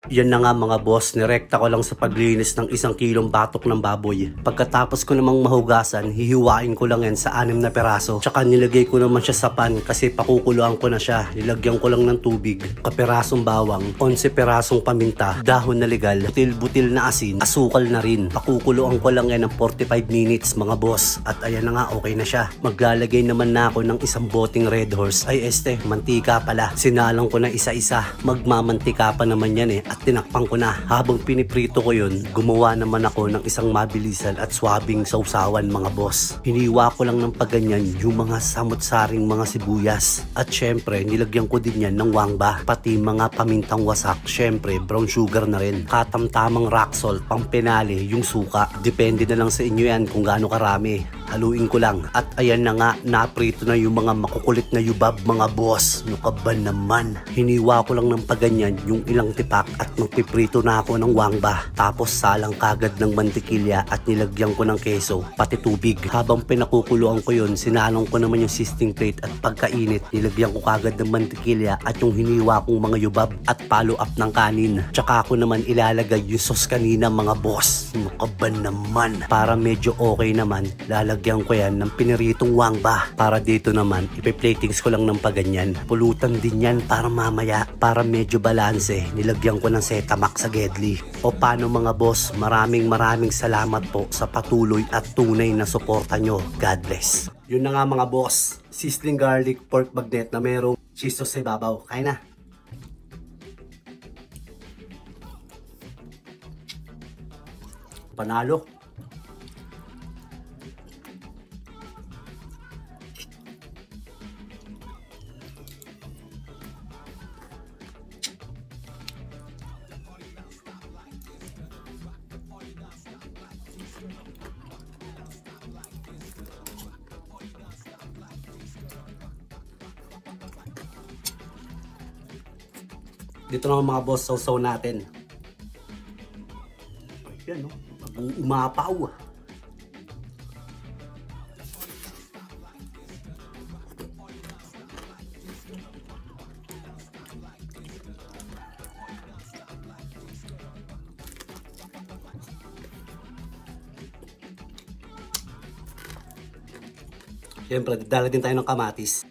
Yan na nga mga boss, nirekta ko lang sa paglinis ng 1 kilong batok ng baboy. Pagkatapos ko namang mahugasan, hihiwain ko lang yan sa 6 na peraso. Tsaka nilagay ko naman siya sa pan kasi pakukuluan ko na siya. Nilagyan ko lang ng tubig, kaperasong bawang, 11 perasong paminta, dahon na legal, butil-butil na asin, asukal na rin. Pakukuluan ko lang yan ng 45 minutes mga boss. At ayan na nga, okay na siya. Maglalagay naman na ako ng 1 boteng Red Horse. Ay mantika pala. Sinalang ko na isa-isa. Magmamantika pa naman yan at tinakpan ko na. Habang piniprito ko yun, gumawa naman ako ng isang mabilisan at swabing sausawan mga boss. Hiniwa ko lang ng pagganyan yung mga samot-saring mga sibuyas. At syempre, nilagyan ko din yan ng wangba, pati mga pamintang wasak. Syempre, brown sugar na rin. Katamtamang rock salt, pang penali, yung suka. Depende na lang sa inyo yan kung gaano karami. Haluin ko lang. At ayan na nga, naprito na yung mga makukulit na yubab mga boss. Nukaban naman. Hiniwa ko lang ng paganyan yung ilang tipak at magpiprito na ako ng wangba. Tapos salang kagad ng mantikilya at nilagyan ko ng keso, pati tubig. Habang pinakukuluan ko yun, sinalong ko naman yung sisting plate at pagkainit, nilagyan ko kagad ng mantikilya at yung hiniwa kong mga yubab at follow up ng kanin. Tsaka ako naman ilalagay yung sauce kanina mga boss. Nukaban naman. Para medyo okay naman, lalagyan ko yan ng piniritong wangba. Para dito naman, ipiplatings ko lang ng paganyan. Pulutan din yan para mamaya, para medyo balanse, nilagyan ko ng Setamax sa Gedli. O paano mga boss, maraming salamat po sa patuloy at tunay na suporta nyo. God bless. Yun na nga mga boss, sizzling garlic pork bagnet na merong cheese sauce sa ibabaw. Kain na. Panalo. Dito naman mga boss, sausaw natin. Ayan no, umapaw. Siyempre, dala din tayo ng kamatis.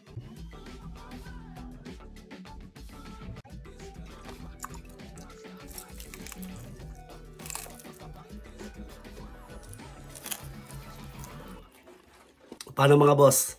Paano mga boss?